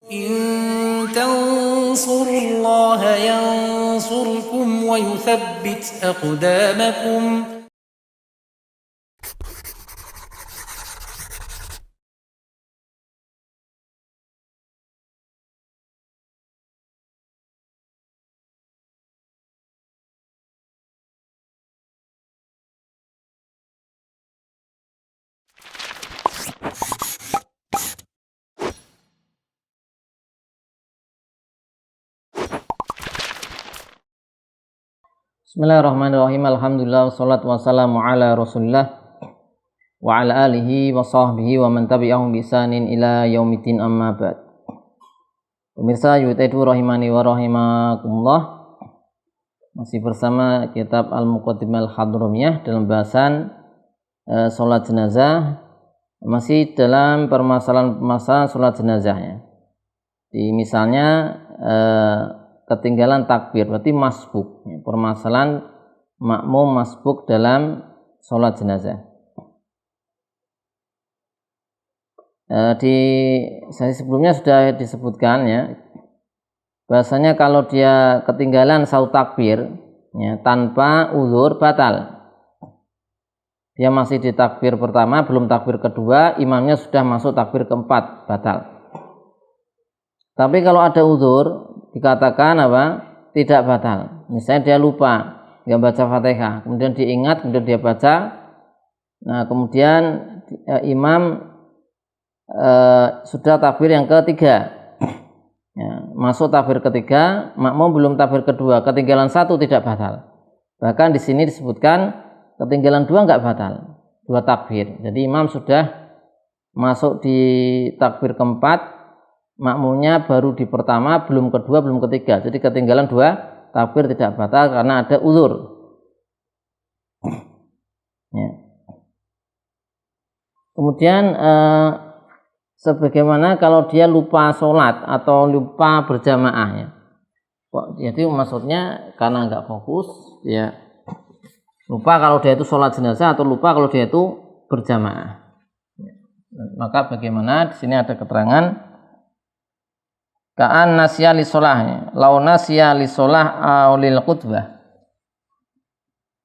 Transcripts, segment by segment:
إن تنصروا الله ينصركم ويثبت أقدامكم. Bismillahirrahmanirrahim. Alhamdulillah wassalatu wassalamu ala Rasulillah wa ala alihi wa sahbihi wa man tabi'ahum bi ihsanin ila yaumiddin, amma ba'd. Pemirsa YouTube rahimani wa rahimakumullah, masih bersama kitab Al-Muqaddimah Al-Hadramiyah dalam bahasan salat jenazah, masih dalam permasalahan salat jenazahnya. Di misalnya ketinggalan takbir, berarti masbuk, permasalahan makmum masbuk dalam sholat jenazah. Di sesi sebelumnya sudah disebutkan ya, bahasanya kalau dia ketinggalan satu takbir ya, tanpa uzur batal. Dia masih di takbir pertama, belum takbir kedua, imamnya sudah masuk takbir keempat, batal. Tapi kalau ada uzur, dikatakan apa? Tidak batal. Misalnya dia lupa, nggak baca Fatihah, kemudian diingat, kemudian dia baca. Nah, kemudian imam sudah takbir yang ketiga, ya, masuk takbir ketiga, makmum belum takbir kedua, ketinggalan satu tidak batal. Bahkan di sini disebutkan ketinggalan dua nggak batal, dua takbir. Jadi imam sudah masuk di takbir keempat, makmumnya baru di pertama, belum kedua, belum ketiga. Jadi ketinggalan dua takbir tidak batal karena ada uzur. Ya. Kemudian sebagaimana kalau dia lupa sholat atau lupa berjamaah ya. Jadi maksudnya karena nggak fokus, ya lupa kalau dia itu sholat jenazah atau lupa kalau dia itu berjamaah. Ya. Maka bagaimana? Di sini ada keterangan. Ka'an nasya li sholah, lau nasya li sholah lil khutbah.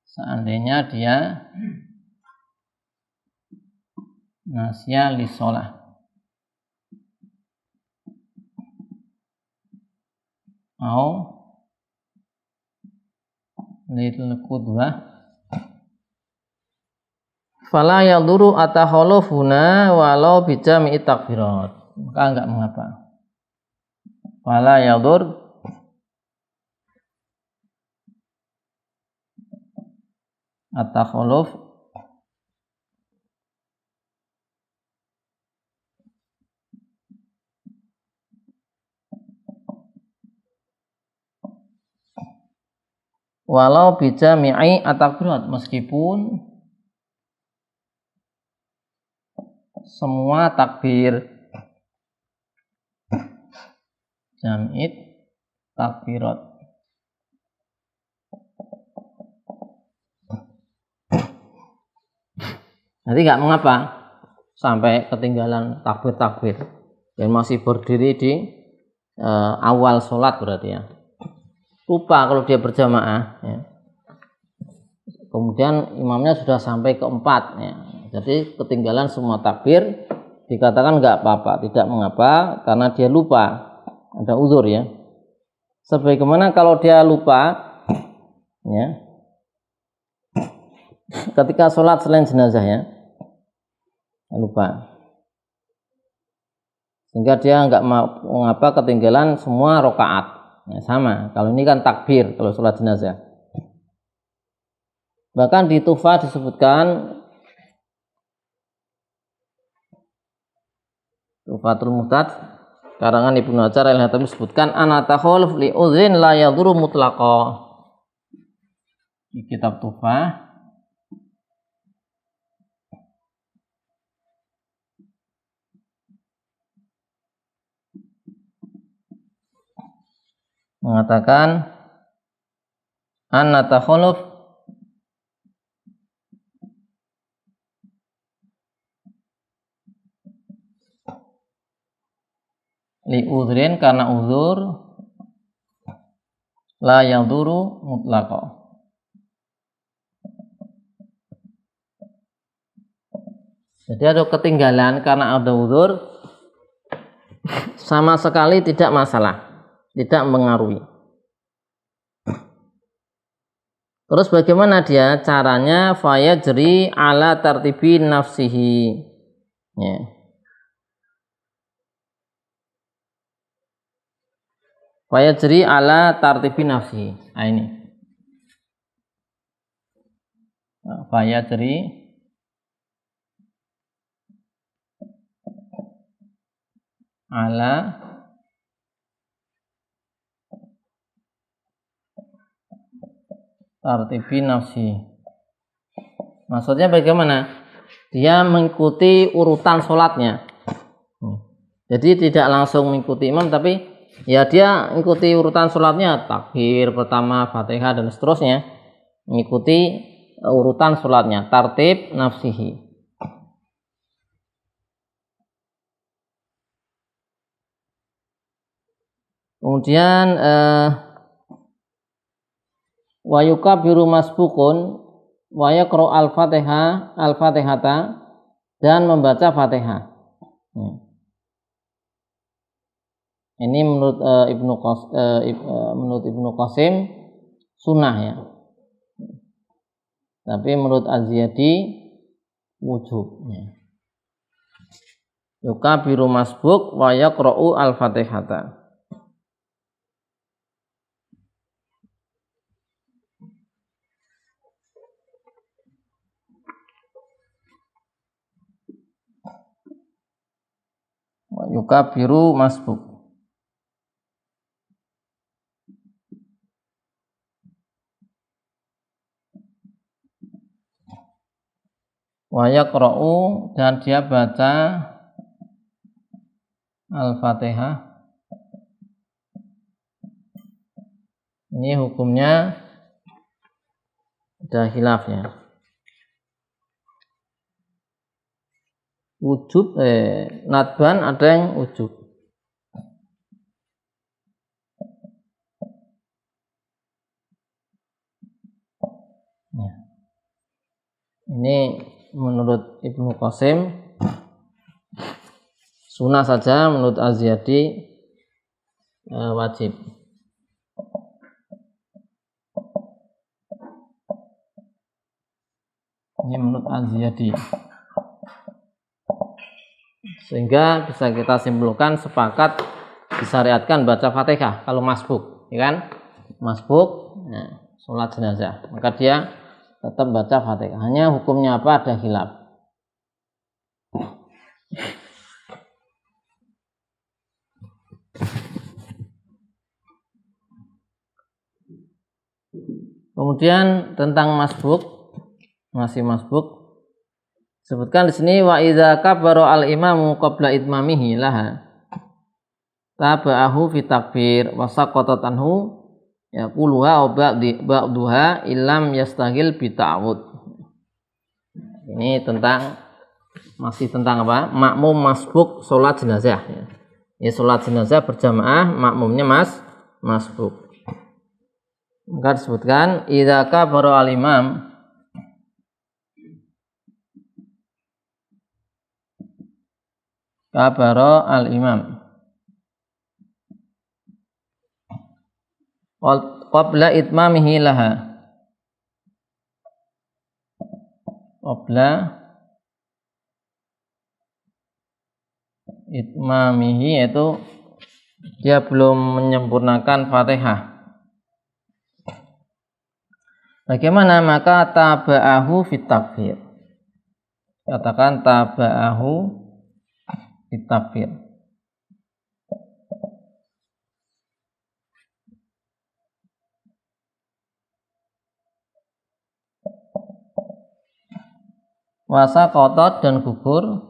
Seandainya dia nasya li sholah au lil khutbah, fala yaduru atakhallufuna walau bijami'i takbirat, maka enggak mengapa. Fala yadur at-takhalluf walau bijami'i at-takbirat, meskipun semua takbir, jam'it takbirat. Nanti nggak mengapa sampai ketinggalan takbir-takbir dan masih berdiri di awal sholat, berarti ya lupa kalau dia berjamaah ya. Kemudian imamnya sudah sampai keempat ya. Jadi ketinggalan semua takbir, dikatakan nggak apa-apa, tidak mengapa karena dia lupa, ada uzur ya. Sebagaimana kalau dia lupa ya, ketika sholat selain jenazah ya, lupa, sehingga dia nggak mengapa ketinggalan semua rakaat ya, sama. Kalau ini kan takbir kalau sholat jenazah. Bahkan di Tuhfah disebutkan, Tuhfatul Muhtad karangan Ibnu Hajar al-Haytami disebutkan anatakhalluf li udzrin la yadhuru mutlaqa. Di kitab Tuhfah mengatakan anatakhalluf li udhrin karena uzur, la yadhuru mutlaqan. Jadi ada ketinggalan karena ada uzur, sama sekali tidak masalah, tidak mengaruhi. Terus bagaimana dia caranya? Fayajri ala tartibi nafsihi. Ya. Fayajri ala tartibi nafsihi. Nah, ini. Fayajri ala tartibi nafsi. Maksudnya bagaimana? Dia mengikuti urutan sholatnya. Jadi tidak langsung mengikuti imam, tapi ya dia mengikuti urutan sholatnya, takbir pertama, Fatihah dan seterusnya. Mengikuti urutan sholatnya, tartib nafsihi. Kemudian wa yukabiru masbukun wa yaqra al-fatihata dan membaca Fatihah. Ini menurut Ibnu Qasim sunnah ya. Tapi menurut Az-Ziyadi wujub ya. Yukabiru masbuk wa yaqra'u al-fatihata. Yukabiru masbuk. Wa yaqra'u dan dia baca Al-Fatihah. Ini hukumnya ada khilafnya. Wujub nadban ada yang wujub. Ya. Ini menurut Ibnu Qasim sunnah saja, menurut Az-Ziyadi wajib. Ini menurut Az-Ziyadi. Sehingga bisa kita simpulkan sepakat disyariatkan baca Fatihah kalau masbuk, ya kan? Masbuk, ya, sholat jenazah, maka dia tetap baca Fatihah. Hanya hukumnya apa? Ada khilaf. Kemudian tentang masbuk, masih masbuk. Sebutkan di sini wa idza kabbara al-imamu qabla itmamihi laha taba'ahu fi takbir wa saqatat anhu yaquluha wa ba'duha illam yastaghil bi ta'awud. Ini masih tentang apa? Makmum masbuk salat jenazah ya. Ya salat jenazah berjamaah, makmumnya masbuk. Maka disebutkan idza kabbara al-imam kabara al-imam qabla itmamihi laha, qabla itmamihi yaitu dia belum menyempurnakan Fatihah. Bagaimana? Maka taba'ahu fit takbir. Katakan taba'ahu takbir. Wasa kotot dan gugur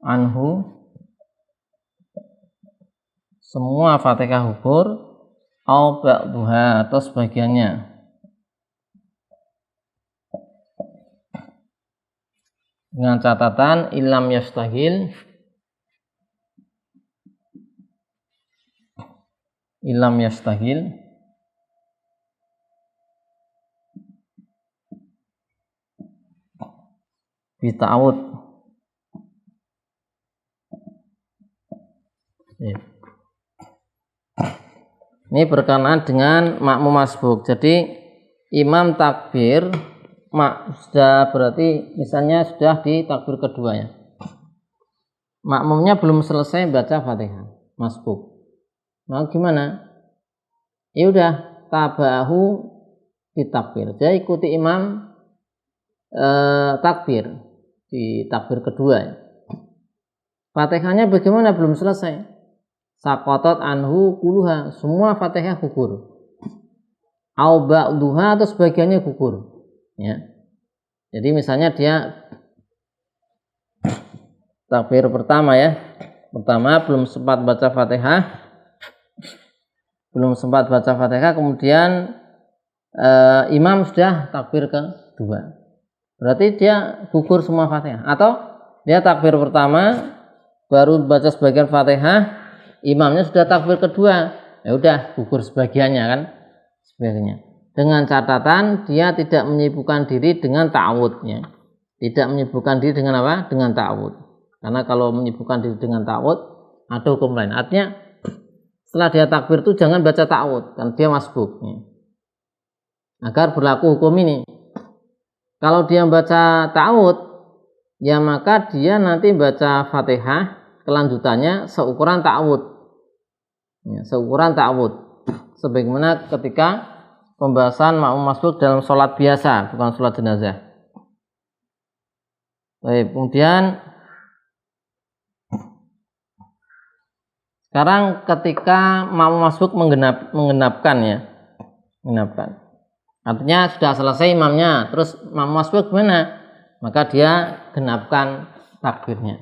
anhu semua Fatihah gugur au ba'duha atau sebagiannya. dengan catatan ilam yastahil bita'awud. Ini berkenaan dengan makmum masbuk. Jadi imam takbir, sudah berarti misalnya sudah di takbir kedua ya. Makmumnya belum selesai baca Fatihah, masbuk. Nah gimana? Ya udah, tabahu di takbir. Dia ikuti imam takbir di takbir kedua ya. Fatihahnya bagaimana? Belum selesai. Sakotot anhu kuluha, semua Fatihah gugur. Au ba'duha atau sebagiannya gugur. Ya. Jadi misalnya dia takbir pertama ya. Pertama belum sempat baca Fatihah, kemudian imam sudah takbir kedua. Berarti dia gugur semua Fatihah. Atau dia takbir pertama baru baca sebagian Fatihah, imamnya sudah takbir kedua. Ya udah gugur sebagiannya kan. Sebagiannya. Dengan catatan dia tidak menyibukkan diri dengan ta'awudnya. Tidak menyibukkan diri dengan apa? Dengan ta'awud. Karena kalau menyibukkan diri dengan ta'awud ada hukum lain. Artinya setelah dia takbir itu jangan baca ta'awud, kan dia masbuk. Agar berlaku hukum ini. Kalau dia baca ta'awud, ya maka dia nanti baca Fatihah kelanjutannya seukuran ta'awud. Ya, seukuran ta'awud. Sebagaimana ketika pembahasan makmum masbuk dalam sholat biasa, bukan sholat jenazah. Baik, kemudian sekarang ketika makmum masbuk menggenapkan ya, menggenapkan. Artinya sudah selesai imamnya, terus makmum masbuk gimana? Maka dia genapkan takbirnya.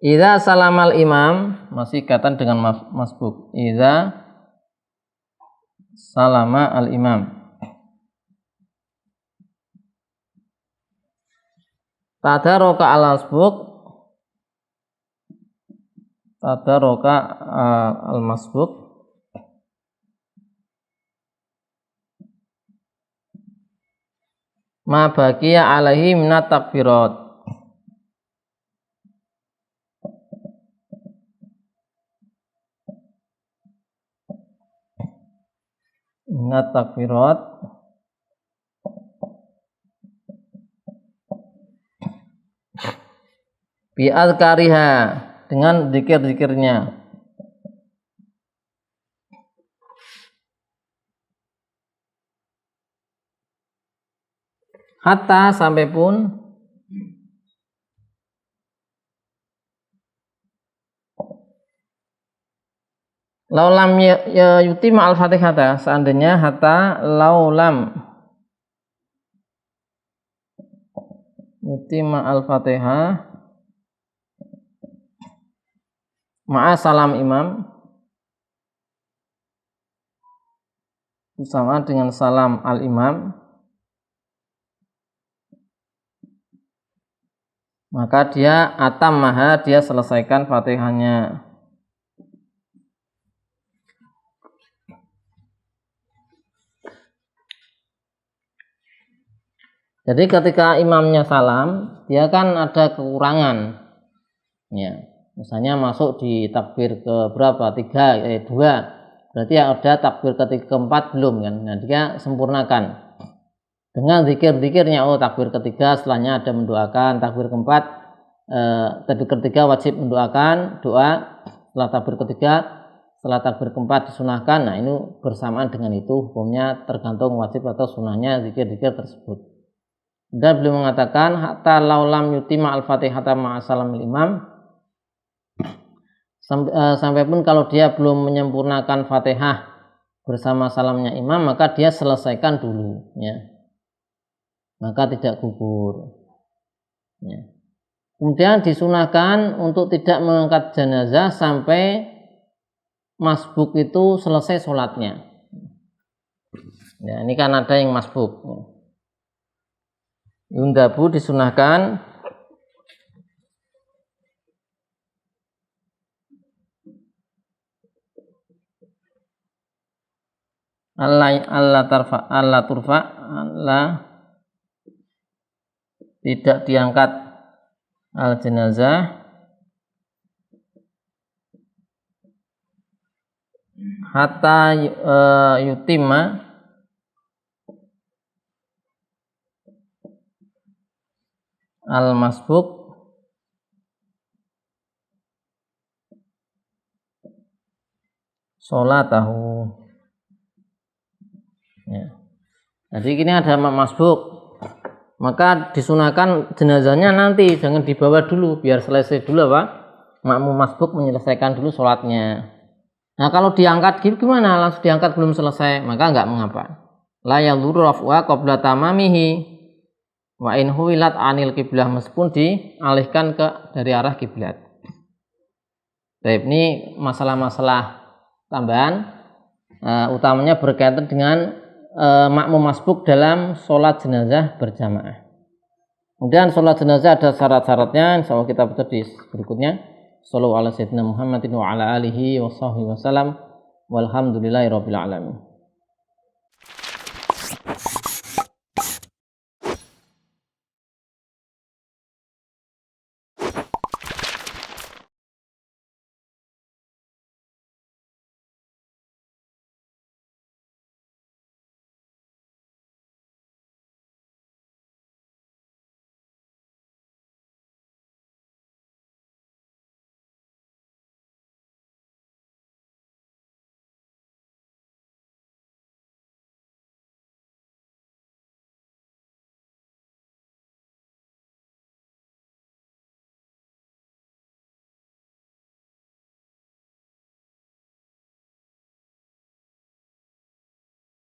Idza salamal imam, masih kaitan dengan masbuk. Idza salama al imam. Tadarroka al masbuk. Tadarroka al masbuk. Ma baqiya alaihi minat takbirat. Minat takbirat bi azkariha, dengan zikir-zikirnya. Hatta sampai pun laulam yutima al-fatihata, seandainya hatta laulam yutima al-fatihah ma'a salam imam, bersama dengan salam al-imam, maka dia atammaha, dia selesaikan Fatihahnya. Jadi ketika imamnya salam, dia kan ada kekurangan. Ya, misalnya masuk di takbir ke berapa? 2. Berarti ada takbir keempat belum kan? Nah, dia sempurnakan dengan zikir-zikirnya. Oh, takbir ketiga setelahnya ada mendoakan, takbir keempat takbir ketiga wajib mendoakan doa, setelah takbir keempat disunahkan. Nah, ini bersamaan dengan itu, hukumnya tergantung wajib atau sunahnya zikir-zikir tersebut. Dan beliau mengatakan hatta laulam yutima al-fatihata ma'asalam imam, sampai pun kalau dia belum menyempurnakan Fatihah bersama salamnya imam, maka dia selesaikan dulu ya. Maka tidak gugur ya. Kemudian disunahkan untuk tidak mengangkat jenazah sampai masbuk itu selesai sholatnya ya. Ini kan ada yang masbuk ya. Yundabu disunahkan Allah turfa Allah tidak diangkat al jenazah hatta yutimma al masbuk sholatahu. Ya. Jadi ini ada masbuk, maka disunahkan jenazahnya nanti, jangan dibawa dulu, biar selesai dulu makmum masbuk menyelesaikan dulu sholatnya. Nah kalau diangkat gitu gimana? Langsung diangkat belum selesai, maka enggak mengapa. La yadhurru raf'a qabla tamamihi wa in huwilat anil kiblah, meskipun dialihkan dari arah kiblat. Baik, ini masalah-masalah tambahan, utamanya berkaitan dengan makmum masbuk dalam sholat jenazah berjamaah. Kemudian sholat jenazah ada syarat-syaratnya, insyaallah kita baca di berikutnya. Shallallahu ala sayyidina Muhammadin wa ala alihi wa sahbihi wasallam walhamdulillahi rabbil alamin.